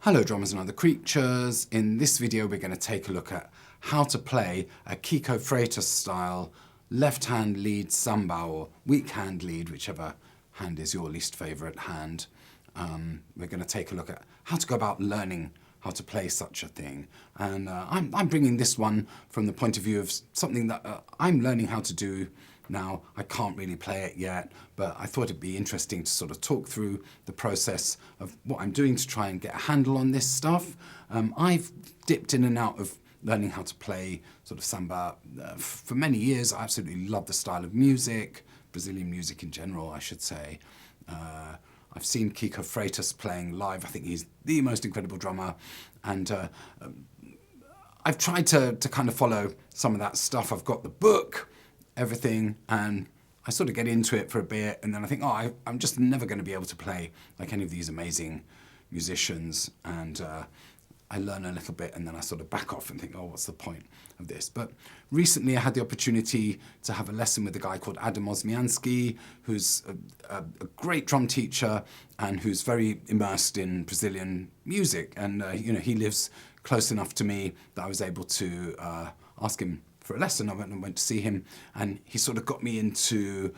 Hello drummers and other creatures. In this video we're going to take a look at how to play a Kiko Freitas style left hand lead samba, or weak hand lead, whichever hand is your least favourite hand. We're going to take a look at how to go about learning how to play such a thing. And I'm bringing this one from the point of view of something that I'm learning how to do now. I can't really play it yet, but I thought it'd be interesting to sort of talk through the process of what I'm doing to try and get a handle on this stuff. I've dipped in and out of learning how to play sort of samba for many years. I absolutely love the style of music, Brazilian music in general, I should say. I've seen Kiko Freitas playing live. I think he's the most incredible drummer, and I've tried to kind of follow some of that stuff. I've got the book, everything, and I sort of get into it for a bit, and then I think, oh, I'm just never going to be able to play like any of these amazing musicians, and I learn a little bit and then I sort of back off and think, oh, what's the point of this? But recently I had the opportunity to have a lesson with a guy called Osmianski, who's a great drum teacher and who's very immersed in Brazilian music. And he lives close enough to me that I was able to ask him for a lesson. I went to see him, and he sort of got me into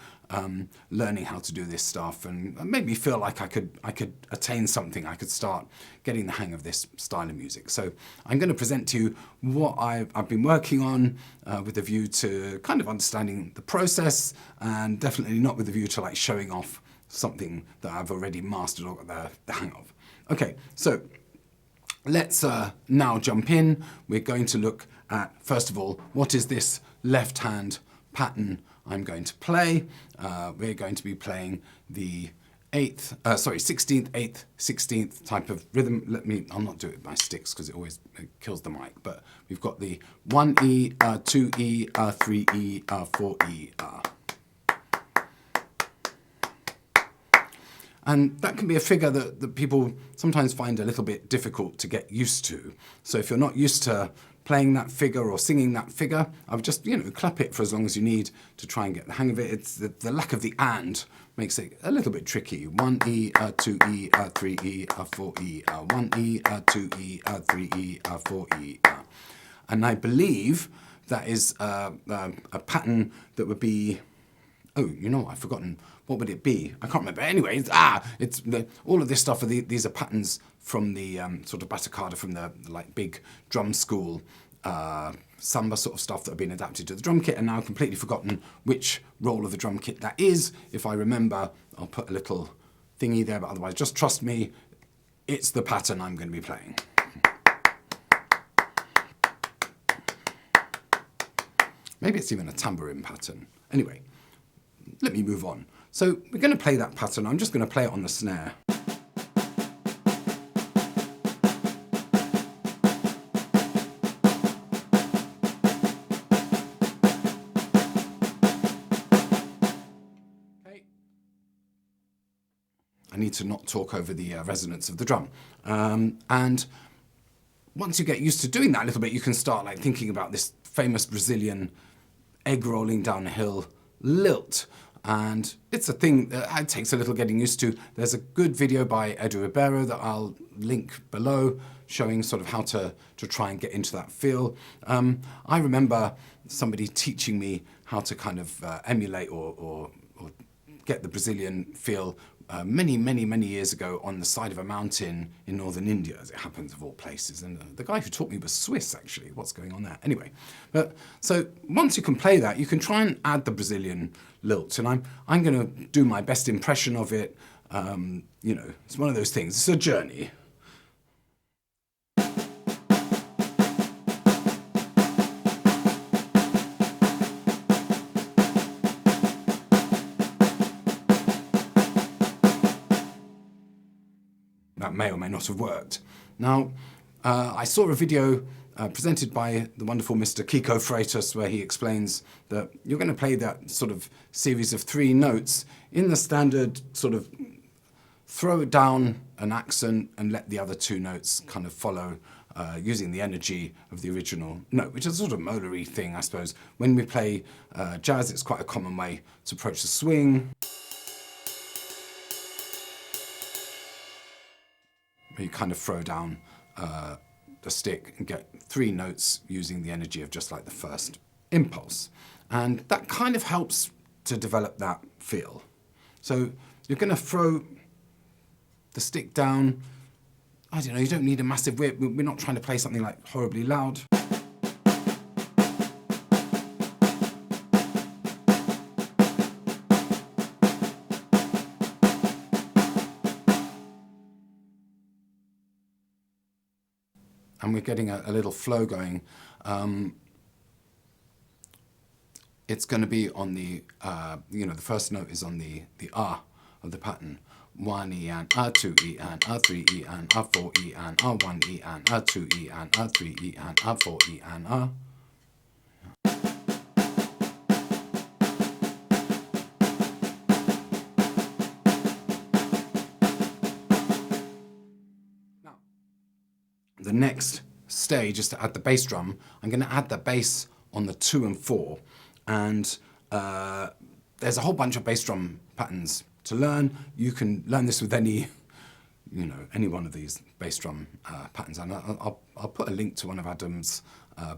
learning how to do this stuff, and made me feel like I could attain something. I could start getting the hang of this style of music. So I'm going to present to you what I've been working on with a view to kind of understanding the process, and definitely not with a view to like showing off something that I've already mastered or got the hang of. Okay, so let's now jump in. We're going to look at, first of all, what is this left hand pattern I'm going to play. We're going to be playing the 16th, 8th, 16th type of rhythm. I'll not do it by sticks because it always kills the mic, but we've got the 1E, 2E, 3E, 4E. And that can be a figure that people sometimes find a little bit difficult to get used to. So if you're not used to playing that figure or singing that figure, I would just, clap it for as long as you need to try and get the hang of it. It's the lack of the and makes it a little bit tricky. 1E, 2E, 3E, 4E, 1E, 2E, 3E, 4E. And I believe that is a pattern that would be, oh, you know what, I've forgotten. What would it be? I can't remember. Anyway, all of this stuff, these are patterns from the sort of batucada, from the like big drum school samba sort of stuff that have been adapted to the drum kit, and now I've completely forgotten which roll of the drum kit that is. If I remember, I'll put a little thingy there, but otherwise just trust me, it's the pattern I'm going to be playing. Maybe it's even a tambourine pattern. Anyway, let me move on. So we're going to play that pattern. I'm just going to play it on the snare. Okay. I need to not talk over the resonance of the drum. And once you get used to doing that a little bit, you can start like thinking about this famous Brazilian egg rolling down a hill lilt. And it's a thing that it takes a little getting used to. There's a good video by Edu Ribero that I'll link below, showing sort of how to try and get into that feel. I remember somebody teaching me how to kind of emulate or get the Brazilian feel many years ago on the side of a mountain in northern India, as it happens, of all places. And the guy who taught me was Swiss, actually. What's going on there? Anyway, so once you can play that, you can try and add the Brazilian lilt. And I'm going to do my best impression of it. It's one of those things. It's a journey. That may or may not have worked. Now, I saw a video presented by the wonderful Mr. Kiko Freitas, where he explains that you're going to play that sort of series of 3 notes in the standard sort of throw down an accent and let the other 2 notes kind of follow using the energy of the original note, which is a sort of molar-y thing, I suppose. When we play jazz, it's quite a common way to approach the swing. where you kind of throw down the stick and get 3 notes using the energy of just like the first impulse. And that kind of helps to develop that feel. So you're going to throw the stick down. I don't know, you don't need a massive whip. We're not trying to play something like horribly loud. And we're getting a little flow going. It's going to be on the, the first note is on the ah of the pattern. 1 E and A2 E and A3 E and A4 E and A1 E and A2 E and A3 E and A4 E and A. Now, the next stage is to add the bass drum. I'm going to add the bass on the 2 and 4, and there's a whole bunch of bass drum patterns to learn. You can learn this with any one of these bass drum patterns, and I'll put a link to one of Adam's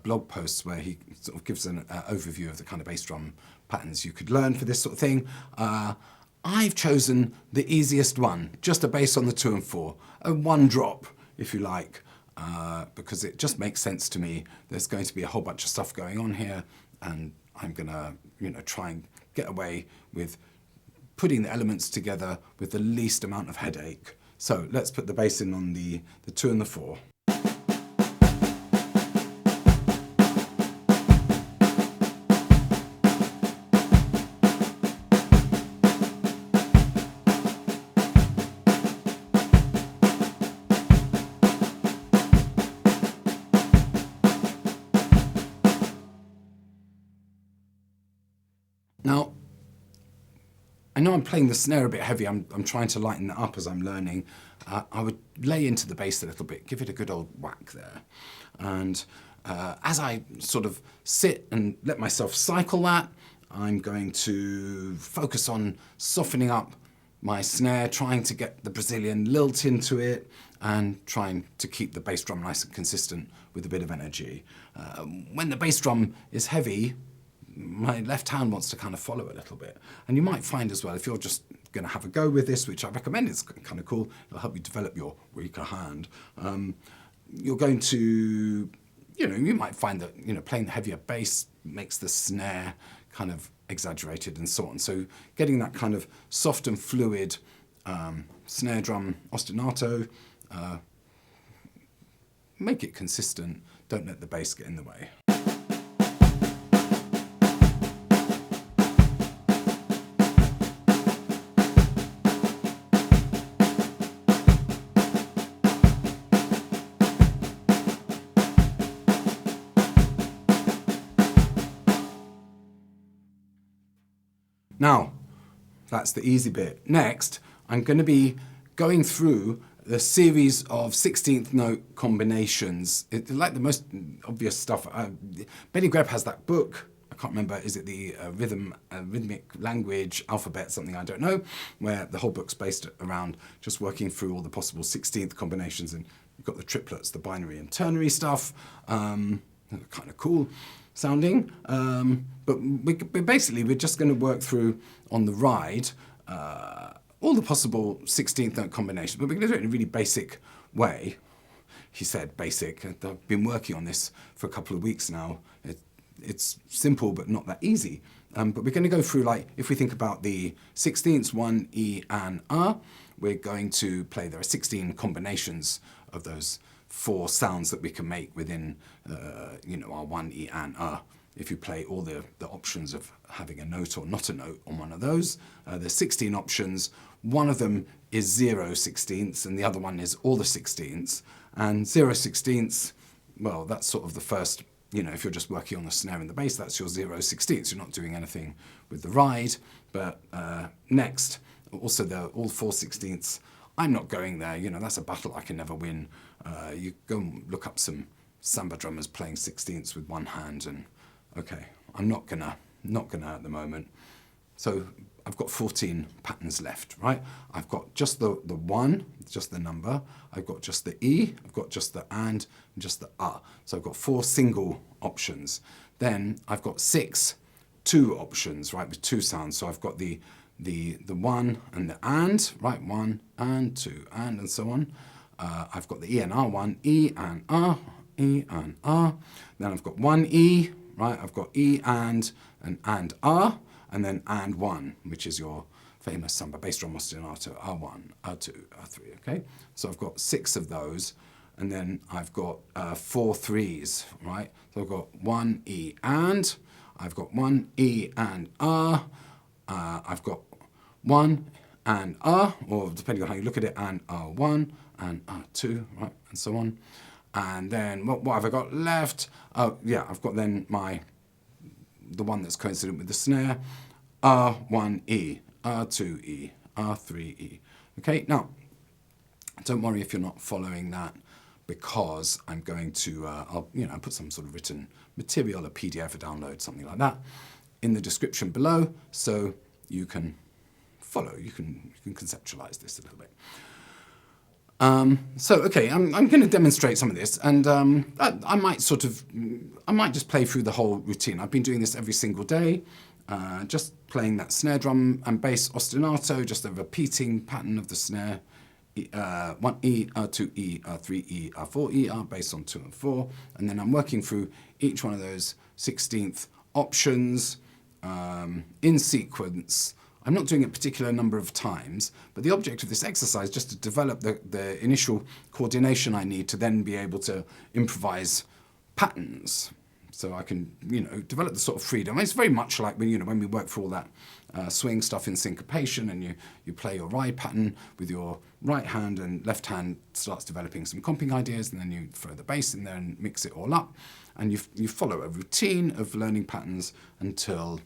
blog posts where he sort of gives an overview of the kind of bass drum patterns you could learn for this sort of thing. I've chosen the easiest one, just a bass on the 2 and 4, a 1 drop, if you like, because it just makes sense to me. There's going to be a whole bunch of stuff going on here, and I'm gonna, try and get away with putting the elements together with the least amount of headache. So let's put the bass in on the 2 and the 4. Now, I know I'm playing the snare a bit heavy. I'm trying to lighten that up as I'm learning. I would lay into the bass a little bit, give it a good old whack there. And as I sort of sit and let myself cycle that, I'm going to focus on softening up my snare, trying to get the Brazilian lilt into it, and trying to keep the bass drum nice and consistent with a bit of energy. When the bass drum is heavy, my left hand wants to kind of follow a little bit. And you might find as well, if you're just going to have a go with this, which I recommend, it's kind of cool, it'll help you develop your weaker hand. You're going to, you might find that, playing the heavier bass makes the snare kind of exaggerated and so on. So getting that kind of soft and fluid snare drum ostinato, make it consistent, don't let the bass get in the way. Now, that's the easy bit. Next, I'm going to be going through the series of 16th note combinations. It's like the most obvious stuff. Benny Greb has that book. I can't remember, is it the rhythmic language alphabet, something I don't know, where the whole book's based around just working through all the possible 16th combinations, and you've got the triplets, the binary and ternary stuff, kind of cool sounding, but we're just going to work through on the ride all the possible 16th note combinations, but we're going to do it in a really basic way. He said basic. I've been working on this for a couple of weeks now. It's simple but not that easy. But we're going to go through, like, if we think about the 16ths, 1, E, and A, we're going to play, there are 16 combinations of those 4 sounds that we can make within, our 1, E, and A. If you play all the options of having a note or not a note on one of those, there's 16 options. One of them is 0 16ths, and the other one is all the 16ths. And 0 16ths, well, that's sort of the first, if you're just working on the snare and the bass, that's your 0 16ths. You're not doing anything with the ride. But next, also all 4 16ths, I'm not going there. That's a battle I can never win. You go and look up some Samba drummers playing 16ths with one hand, and okay, I'm not gonna at the moment. So I've got 14 patterns left, right? I've got just the one, just the number. I've got just the E, I've got just the and just the So I've got 4 single options. Then I've got 6 two options, right, with 2 sounds. So I've got the one and the and, right, 1 and 2 and so on. I've got the E and R one, E and R, E and R. Then I've got 1 E, right? I've got E and R, and then and 1, which is your famous Samba bass drum ostinato, R1, R2, R3, okay? So I've got 6 of those, and then I've got 4 threes, right? So I've got 1 E and, I've got 1 E and R, I've got 1 and R, or depending on how you look at it, and R1 and R2, right, and so on. And then what have I got left? Oh yeah, I've got then the one that's coincident with the snare, R1E, R2E, R3E. Okay, now don't worry if you're not following that, because I'm going to I'll put some sort of written material, a PDF, a download, something like that, in the description below, so you can follow, you can conceptualize this a little bit. So okay, I'm going to demonstrate some of this, and I might just play through the whole routine. I've been doing this every single day, just playing that snare drum and bass ostinato, just a repeating pattern of the snare, 1E, R2E, R3E, R4E, R bass on 2 and 4, and then I'm working through each one of those 16th options in sequence. I'm not doing it a particular number of times, but the object of this exercise is just to develop the initial coordination I need to then be able to improvise patterns. So I can, develop the sort of freedom. It's very much like when we work through all that swing stuff in syncopation, and you play your ride pattern with your right hand, and left hand starts developing some comping ideas, and then you throw the bass in there and mix it all up, and you follow a routine of learning patterns until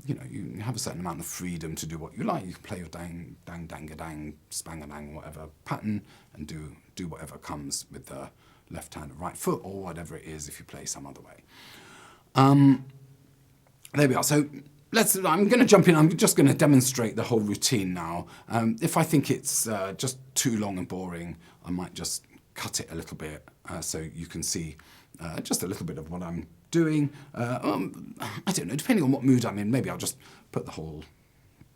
you have a certain amount of freedom to do what you like. You can play your dang, dang, dang, spang a dang, whatever pattern, and do whatever comes with the left hand or right foot, or whatever it is if you play some other way. There we are. So I'm going to jump in. I'm just going to demonstrate the whole routine now. If I think it's just too long and boring, I might just cut it a little bit so you can see just a little bit of what I'm doing. I don't know, depending on what mood I'm in, maybe I'll just put the whole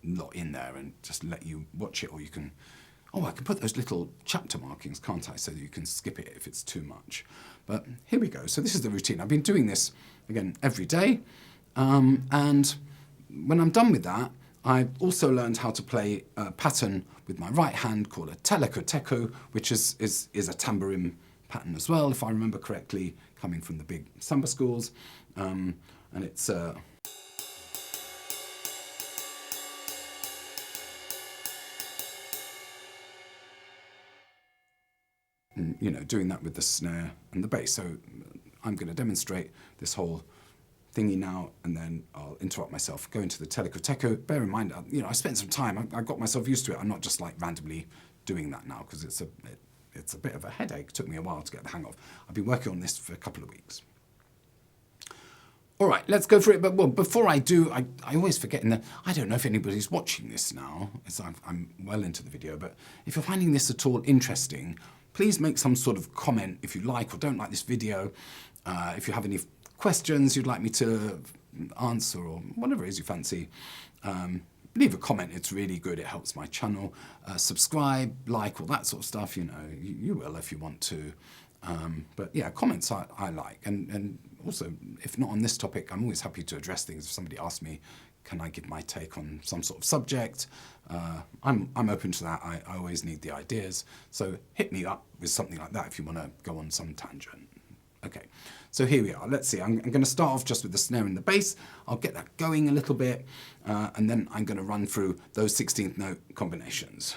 lot in there and just let you watch it, or you can, I can put those little chapter markings, can't I, so that you can skip it if it's too much. But here we go. So this is the routine. I've been doing this, again, every day, and when I'm done with that, I've also learned how to play a pattern with my right hand called a teleco, which is a tambourine pattern as well, if I remember correctly, coming from the big Samba schools, and it's doing that with the snare and the bass. So I'm going to demonstrate this whole thingy now, and then I'll interrupt myself, go into the teleco. Bear in mind, I spent some time. I got myself used to it. I'm not just like randomly doing that now, because it's a bit of a headache. It took me a while to get the hang of. I've been working on this for a couple of weeks. All right, let's go for it. But before I do, I always forget, I don't know if anybody's watching this now, as I'm well into the video, but if you're finding this at all interesting, please make some sort of comment if you like or don't like this video. If you have any questions you'd like me to answer, or whatever it is you fancy, leave a comment. It's really good. It helps my channel. Subscribe, like, all that sort of stuff. You will if you want to. But yeah, comments I like. And also, if not on this topic, I'm always happy to address things. If somebody asks me, can I give my take on some sort of subject? I'm open to that. I always need the ideas. So hit me up with something like that if you want to go on some tangent. Okay, so here we are. Let's see. I'm going to start off just with the snare and the bass. I'll get that going a little bit, and then I'm going to run through those 16th note combinations.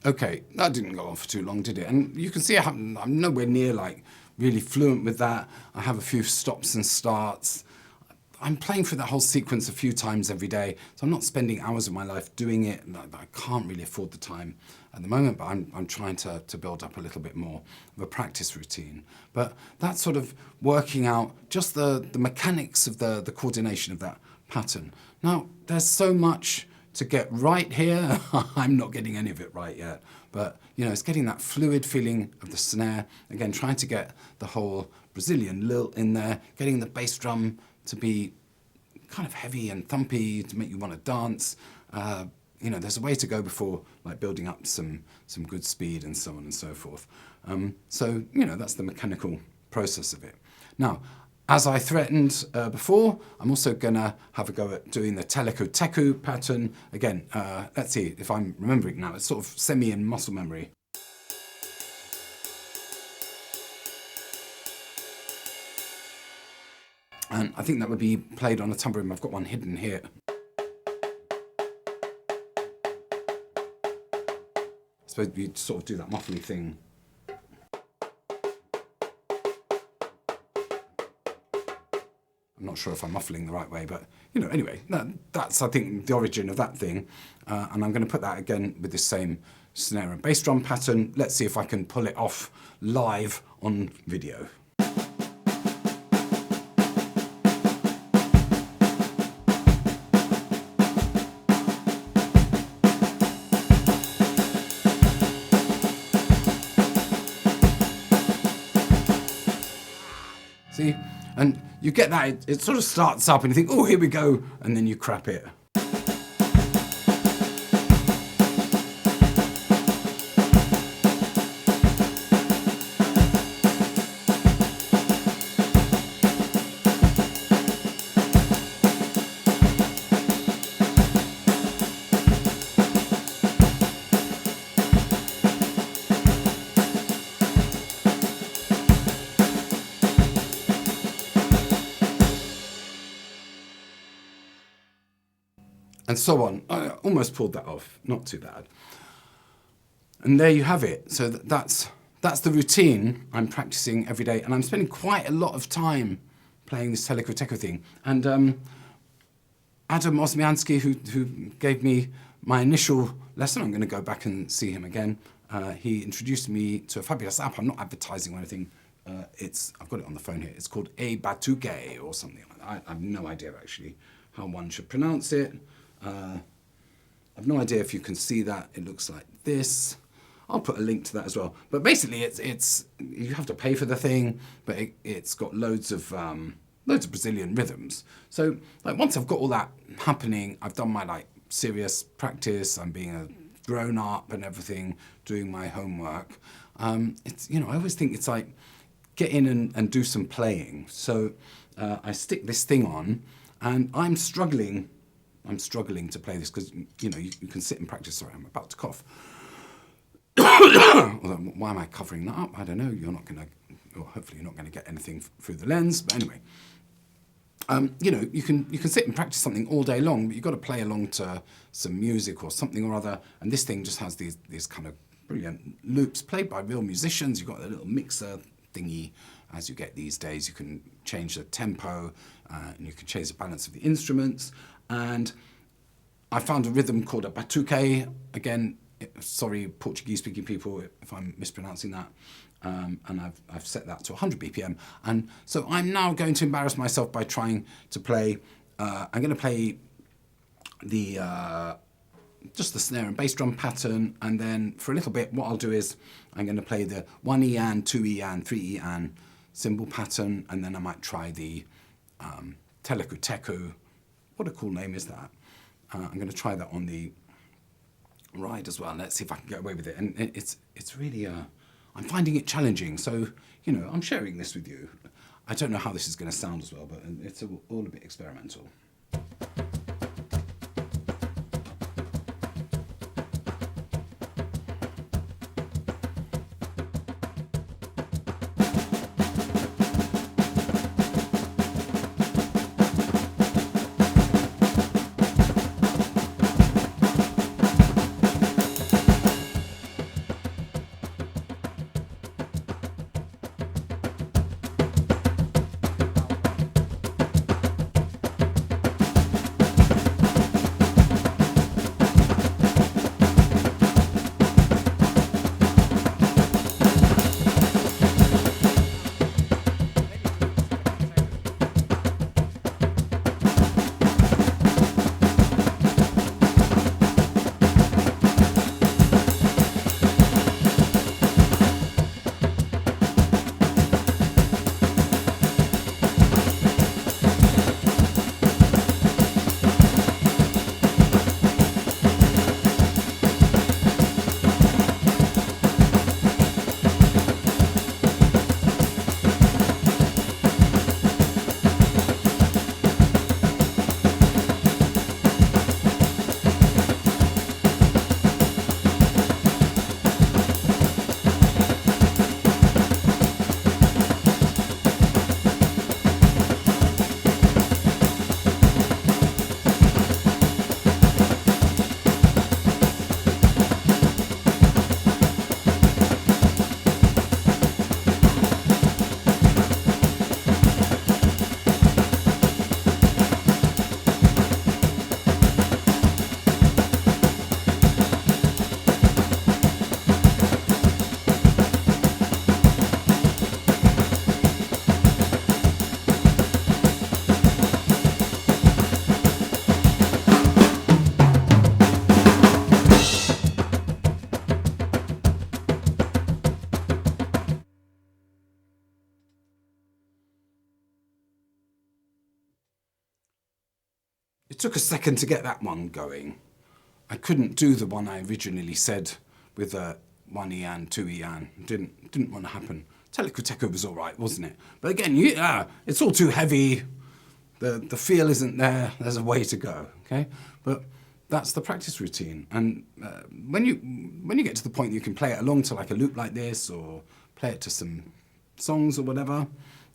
Okay, that didn't go on for too long, did it? And you can see I'm nowhere near like really fluent with that. I have a few stops and starts. I'm playing through that whole sequence a few times every day, so I'm not spending hours of my life doing it. I can't really afford the time at the moment, but I'm trying to build up a little bit more of a practice routine. But that's sort of working out just the mechanics of the coordination of that pattern. Now, there's so much to get right here. I'm not getting any of it right yet, but you know, it's getting that fluid feeling of the snare. Again, trying to get the whole Brazilian lilt in there, getting the bass drum to be kind of heavy and thumpy to make you want to dance. You know, there's a way to go before like building up some good speed and so on and so forth. So, you know, that's the mechanical process of it. Now, as I threatened before, I'm also gonna have a go at doing the teleco-teku pattern. Again, let's see if I'm remembering now. It's sort of semi in muscle memory. And I think that would be played on a tambourine. I've got one hidden here. I suppose you sort of do that muffly thing. I'm not sure if I'm muffling the right way, but you know, anyway, that's I think the origin of that thing. And I'm going to put that again with the same snare and bass drum pattern. Let's see if I can pull it off live on video. See? And you get that, it sort of starts up and you think, oh, here we go, and then you crap it. And so on. I almost pulled that off, not too bad. And there you have it. So that's the routine I'm practicing every day, and I'm spending quite a lot of time playing this teleco-teku thing. And Adam Osmianski, who gave me my initial lesson, I'm going to go back and see him again. He introduced me to a fabulous app. I'm not advertising or anything. I've got it on the phone here. It's called EBatuque or something like that. I have no idea actually how one should pronounce it. I've no idea if you can see that. It looks like this. I'll put a link to that as well. But basically, it's you have to pay for the thing, but it's got loads of Brazilian rhythms. So like once I've got all that happening, I've done my like serious practice. I'm being a grown up and everything, doing my homework. It's, you know, I always think it's like get in and do some playing. So I stick this thing on, and I'm struggling to play this because, you know, you can sit and practice. Sorry, I'm about to cough. Why am I covering that up? I don't know. You're not going to, or hopefully you're not going to get anything through the lens. But anyway, you know, you can sit and practice something all day long, but you've got to play along to some music or something or other. And this thing just has these kind of brilliant loops played by real musicians. You've got a little mixer thingy. As you get these days, you can change the tempo and you can change the balance of the instruments. And I found a rhythm called a batuque. Again, sorry, Portuguese-speaking people, if I'm mispronouncing that. And I've set that to 100 BPM. And so I'm now going to embarrass myself by trying to play. I'm going to play just the snare and bass drum pattern. And then for a little bit, what I'll do is I'm going to play the 1 E-an, 2 E-an, 3 E-an cymbal pattern. And then I might try the teleco-teku. What a cool name is that? I'm going to try that on the ride as well. Let's see if I can get away with it. And it's really, I'm finding it challenging. So, you know, I'm sharing this with you. I don't know how this is going to sound as well, but it's all a bit experimental. it took a second to get that one going. I couldn't do the one I originally said with a 1 Ian, 2 Ian. Didn't want to happen. Telecoteco was all right, wasn't it? But again, it's all too heavy. The feel isn't there. There's a way to go, okay? But that's the practice routine. And when you get to the point that you can play it along to like a loop like this, or play it to some songs or whatever,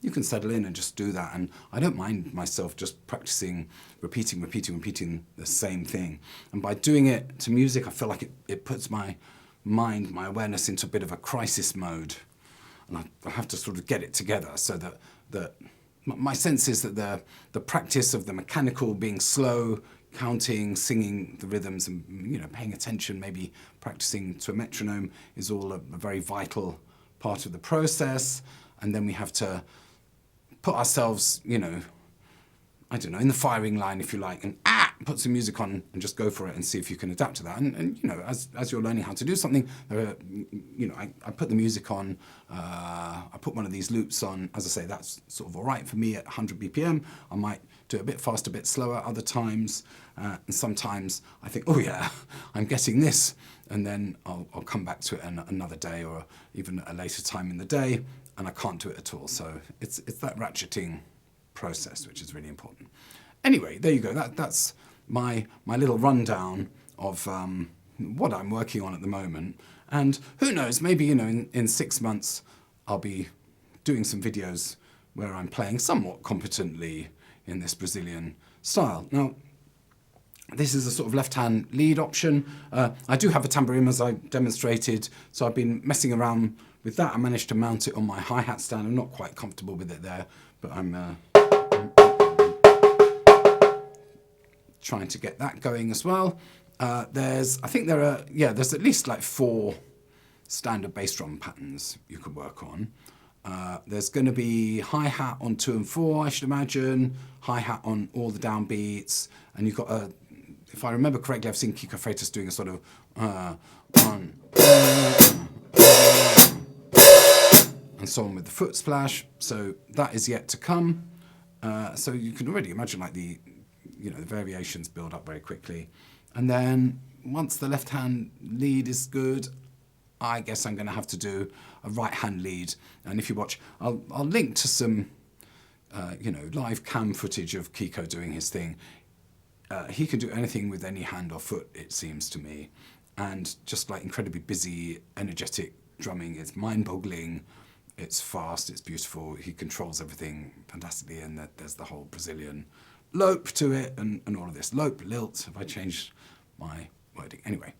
you can settle in and just do that. And I don't mind myself just practicing, repeating the same thing. And by doing it to music, I feel like it puts my mind, my awareness into a bit of a crisis mode. And I have to sort of get it together so that my sense is that the practice of the mechanical, being slow, counting, singing the rhythms, and paying attention, maybe practicing to a metronome, is all a very vital part of the process. And then we have to put ourselves, I don't know, in the firing line, if you like, and put some music on and just go for it and see if you can adapt to that. And as you're learning how to do something, I put the music on, I put one of these loops on. As I say, that's sort of all right for me at 100 BPM. I might do it a bit faster, a bit slower other times. And sometimes I think, oh yeah, I'm getting this. And then I'll come back to it another day, or even at a later time in the day, and I can't do it at all. So it's that ratcheting process, which is really important. Anyway, there you go. That's my little rundown of what I'm working on at the moment. And who knows, maybe in 6 months I'll be doing some videos where I'm playing somewhat competently in this Brazilian style. Now, this is a sort of left-hand lead option. I do have a tambourine, as I demonstrated, so I've been messing around with that. I managed to mount it on my hi-hat stand. I'm not quite comfortable with it there, but I'm trying to get that going as well. There's at least like 4 standard bass drum patterns you could work on. There's going to be hi-hat on 2 and 4, I should imagine, hi-hat on all the downbeats, and you've got if I remember correctly, I've seen Kiko Freitas doing a sort of one, and so on with the foot splash. So that is yet to come. So you can already imagine like the variations build up very quickly. And then once the left hand lead is good, I guess I'm going to have to do a right hand lead. And if you watch, I'll link to some live cam footage of Kiko doing his thing. He can do anything with any hand or foot, it seems to me. And just like incredibly busy, energetic drumming. It's mind-boggling. It's fast. It's beautiful. He controls everything fantastically. And there's the whole Brazilian lope to it and all of this. Lope, lilt. Have I changed my wording? Anyway,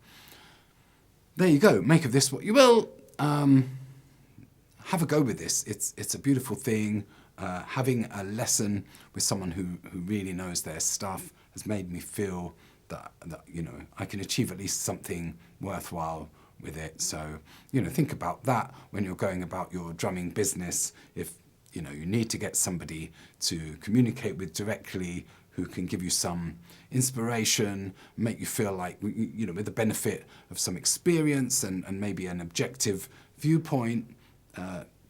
there you go. Make of this what you will. Have a go with this. It's a beautiful thing. Having a lesson with someone who really knows their stuff has made me feel that I can achieve at least something worthwhile with it. So think about that when you're going about your drumming business. If you need to get somebody to communicate with directly who can give you some inspiration, make you feel like with the benefit of some experience and maybe an objective viewpoint,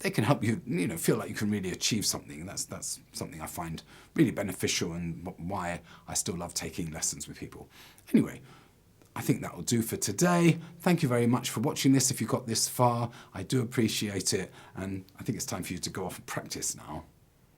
they can help you feel like you can really achieve something. And that's something I find really beneficial, and why I still love taking lessons with people. Anyway, I think that will do for today. Thank you very much for watching this. If you got this far, I do appreciate it, and I think it's time for you to go off and practice now.